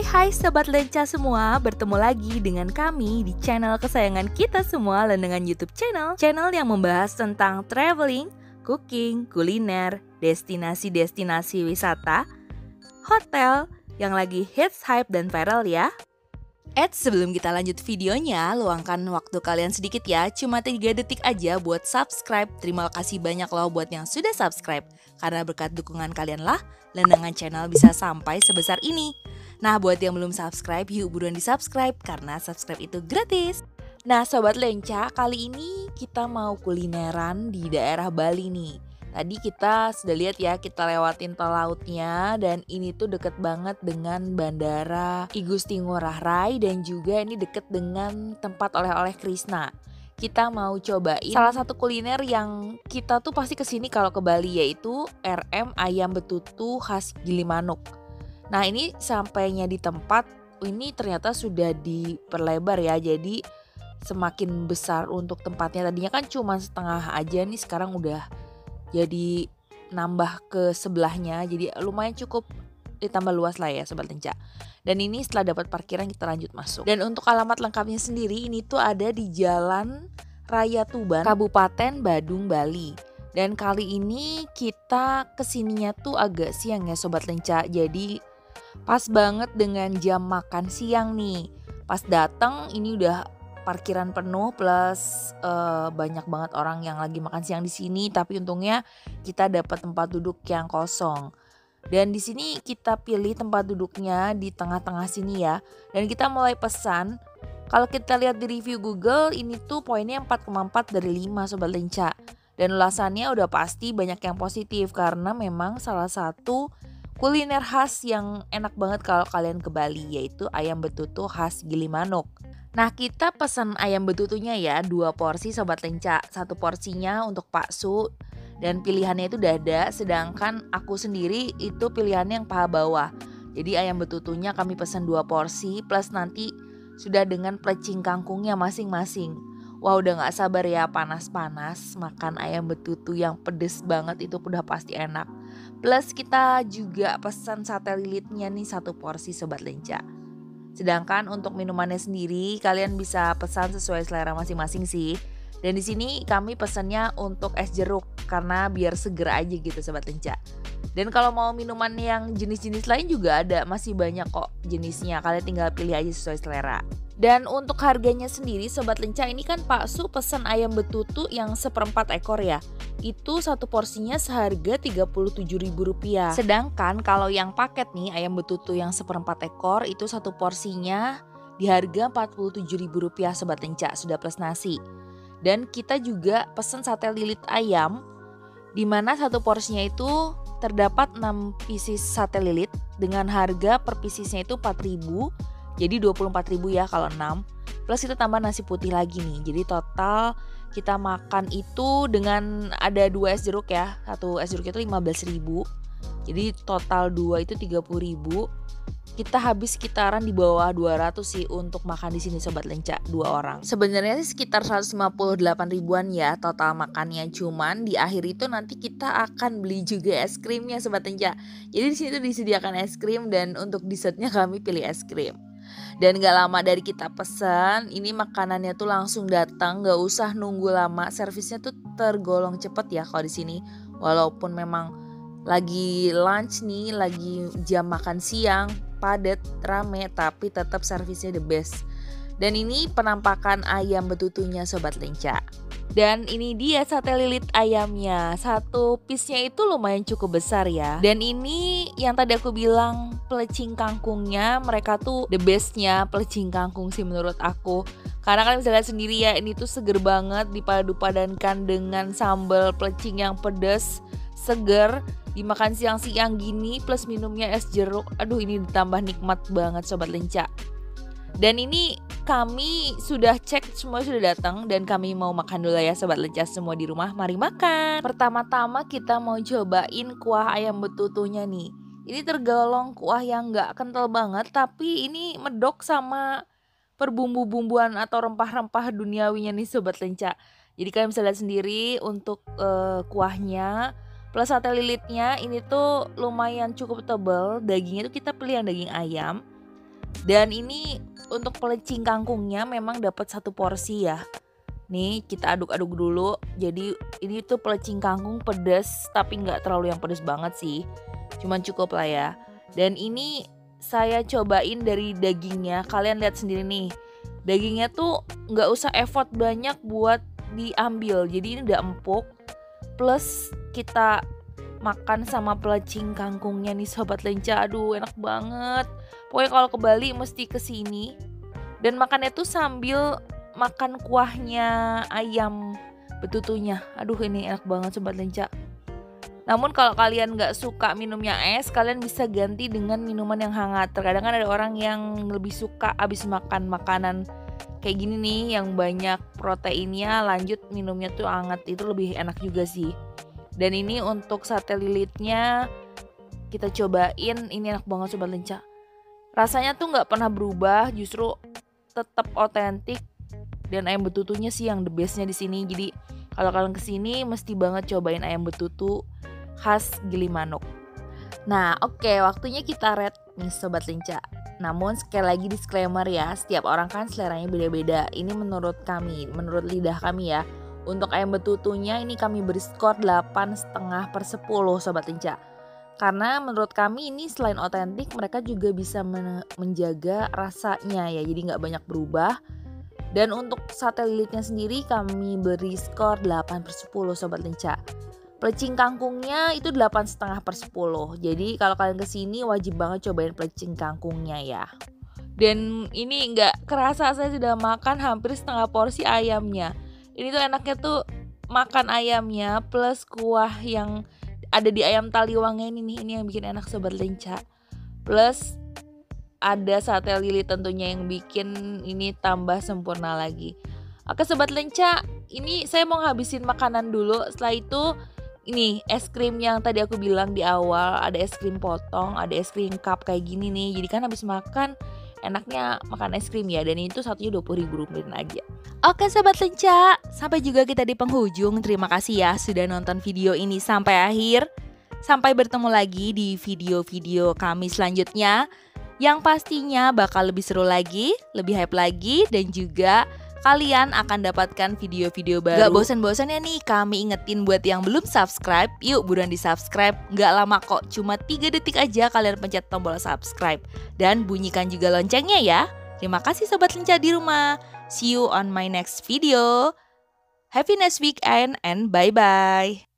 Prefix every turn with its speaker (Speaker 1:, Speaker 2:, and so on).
Speaker 1: Hai Sobat Lenca semua, bertemu lagi dengan kami di channel kesayangan kita semua, Lendengan YouTube Channel yang membahas tentang traveling, cooking, kuliner, destinasi-destinasi wisata, hotel yang lagi hits, hype, dan viral ya. Sebelum kita lanjut videonya, luangkan waktu kalian sedikit ya, cuma 3 detik aja buat subscribe. Terima kasih banyak loh buat yang sudah subscribe, karena berkat dukungan kalian lah, Lendengan Channel bisa sampai sebesar ini. Nah, buat yang belum subscribe, yuk buruan di subscribe, karena subscribe itu gratis. Nah, Sobat Lenca, kali ini kita mau kulineran di daerah Bali nih. Tadi kita sudah lihat ya, kita lewatin tol lautnya, dan ini tuh deket banget dengan Bandara I Gusti Ngurah Rai, dan juga ini deket dengan tempat oleh-oleh Krishna. Kita mau cobain salah satu kuliner yang kita tuh pasti kesini kalau ke Bali, yaitu RM Ayam Betutu khas Gilimanuk. Nah, ini sampainya di tempat, ini ternyata sudah diperlebar ya, jadi semakin besar untuk tempatnya. Tadinya kan cuma setengah aja nih, sekarang udah jadi nambah ke sebelahnya, jadi lumayan cukup ditambah luas lah ya Sobat Lenca. Dan ini setelah dapat parkiran kita lanjut masuk. Dan untuk alamat lengkapnya sendiri, ini tuh ada di Jalan Raya Tuban, Kabupaten Badung, Bali. Dan kali ini kita kesininya tuh agak siang ya Sobat Lenca, jadi pas banget dengan jam makan siang nih. Pas datang ini udah parkiran penuh, plus banyak banget orang yang lagi makan siang di sini. Tapi untungnya kita dapat tempat duduk yang kosong. Dan di sini kita pilih tempat duduknya di tengah-tengah sini ya. Dan kita mulai pesan. Kalau kita lihat di review Google, ini tuh poinnya 4,4 dari 5 Sobat Lenca. Dan ulasannya udah pasti banyak yang positif, karena memang salah satu kuliner khas yang enak banget kalau kalian ke Bali, yaitu ayam betutu khas Gilimanuk. Nah, kita pesan ayam betutunya ya, 2 porsi Sobat Lenca. 1 porsinya untuk Pak Su, dan pilihannya itu dada, sedangkan aku sendiri itu pilihannya yang paha bawah. Jadi ayam betutunya kami pesan 2 porsi, plus nanti sudah dengan plecing kangkungnya masing-masing. Wah, udah gak sabar ya, panas-panas makan ayam betutu yang pedes banget, itu udah pasti enak. Plus kita juga pesan sate lilitnya nih 1 porsi Sobat Lenca. Sedangkan untuk minumannya sendiri kalian bisa pesan sesuai selera masing-masing sih. Dan di sini kami pesannya untuk es jeruk, karena biar seger aja gitu Sobat Lenca. Dan kalau mau minuman yang jenis-jenis lain juga ada, masih banyak kok jenisnya. Kalian tinggal pilih aja sesuai selera. Dan untuk harganya sendiri Sobat Lenca, ini kan Pak Su pesan ayam betutu yang 1/4 ekor ya. Itu 1 porsinya seharga Rp37.000. Sedangkan kalau yang paket nih ayam betutu yang 1/4 ekor itu 1 porsinya di harga Rp47.000 Sobat Lenca, sudah plus nasi. Dan kita juga pesan sate lilit ayam, di mana 1 porsinya itu terdapat 6 pieces sate lilit dengan harga per piecesnya itu Rp4.000. Jadi Rp24.000 ya kalau 6. Plus kita tambah nasi putih lagi nih. Jadi total kita makan itu dengan ada 2 es jeruk ya. 1 es jeruk itu Rp15.000. Jadi total 2 itu Rp30.000. Kita habis sekitaran di bawah 200 sih untuk makan di sini Sobat Lenca, 2 orang. Sebenarnya sih sekitar 158.000-an ya total makannya. Cuman di akhir itu nanti kita akan beli juga es krimnya Sobat Lenca. Jadi di sini tuh disediakan es krim, dan untuk dessertnya kami pilih es krim. Dan gak lama dari kita pesan, ini makanannya tuh langsung datang, gak usah nunggu lama. Servisnya tuh tergolong cepet ya kalau di sini. Walaupun memang lagi lunch nih, lagi jam makan siang, padat, rame, tapi tetap servisnya the best. Dan ini penampakan ayam betutunya Sobat Lenca. Dan ini dia sate lilit ayamnya. 1 piece-nya itu lumayan cukup besar ya. Dan ini yang tadi aku bilang, pelecing kangkungnya mereka tuh the bestnya pelecing kangkung sih menurut aku. Karena kalian bisa lihat sendiri ya, ini tuh seger banget dipadu-padankan dengan sambal pelecing yang pedas, seger, dimakan siang-siang gini plus minumnya es jeruk. Aduh, ini ditambah nikmat banget Sobat Lenca. Dan ini kami sudah cek, semua sudah datang dan kami mau makan dulu ya Sobat Lenca semua di rumah. Mari makan. Pertama-tama kita mau cobain kuah ayam betutunya nih. Ini tergolong kuah yang gak kental banget, tapi ini medok sama perbumbu-bumbuan atau rempah-rempah duniawinya nih Sobat Lenca. Jadi kalian bisa lihat sendiri untuk kuahnya plus sate lilitnya ini tuh lumayan cukup tebal. Dagingnya tuh kita pilih yang daging ayam. Dan ini untuk pelecing kangkungnya memang dapat 1 porsi ya. Nih kita aduk-aduk dulu. Jadi ini tuh pelecing kangkung pedas tapi nggak terlalu yang pedas banget sih. Cuman cukup lah ya. Dan ini saya cobain dari dagingnya. Kalian lihat sendiri nih. Dagingnya tuh nggak usah effort banyak buat diambil. Jadi ini udah empuk. Plus kita makan sama pelecing kangkungnya nih Sobat Lenca. Aduh enak banget. Pokoknya kalau ke Bali mesti kesini. Dan makannya tuh sambil makan kuahnya ayam betutunya. Aduh ini enak banget Sobat Lenca. Namun kalau kalian gak suka minumnya es, kalian bisa ganti dengan minuman yang hangat. Terkadang kan ada orang yang lebih suka abis makan makanan kayak gini nih yang banyak proteinnya, lanjut minumnya tuh hangat, itu lebih enak juga sih. Dan ini untuk sate lilitnya kita cobain, ini enak banget Sobat Lenca. Rasanya tuh gak pernah berubah, justru tetap otentik. Dan ayam betutunya sih yang the bestnya di sini. Jadi kalau kalian kesini mesti banget cobain ayam betutu khas Gilimanuk. Nah oke, waktunya kita rate nih Sobat Lenca. Namun sekali lagi disclaimer ya, setiap orang kan seleranya beda-beda. Ini menurut kami, menurut lidah kami ya. Untuk ayam betutunya ini kami beri skor 8,5/10 Sobat Lenca. Karena menurut kami ini selain otentik, mereka juga bisa menjaga rasanya ya, jadi gak banyak berubah. Dan untuk sate lilitnya sendiri kami beri skor 8/10 Sobat Lenca. Pelecing kangkungnya itu 8,5/10. Jadi kalau kalian kesini wajib banget cobain pelecing kangkungnya ya. Dan ini gak kerasa saya sudah makan hampir setengah porsi ayamnya. Ini tuh enaknya tuh makan ayamnya plus kuah yang ada di ayam taliwangnya ini yang bikin enak Sobat Lenca. Plus ada sate lilit tentunya yang bikin ini tambah sempurna lagi. Oke Sobat Lenca, ini saya mau ngabisin makanan dulu. Setelah itu ini es krim yang tadi aku bilang di awal, ada es krim potong, ada es krim cup kayak gini nih. Jadi kan habis makan enaknya makan es krim ya, dan itu satunya 20.000 rupiah aja. Oke Sobat Lenca, sampai juga kita di penghujung. Terima kasih ya sudah nonton video ini sampai akhir. Sampai bertemu lagi di video-video kami selanjutnya, yang pastinya bakal lebih seru lagi, lebih hype lagi, dan juga kalian akan dapatkan video-video baru. Gak bosan-bosannya nih kami ingetin buat yang belum subscribe, yuk buruan di subscribe. Gak lama kok, cuma 3 detik aja kalian pencet tombol subscribe. Dan bunyikan juga loncengnya ya. Terima kasih Sobat Lenca di rumah. See you on my next video. Happy next weekend and bye-bye.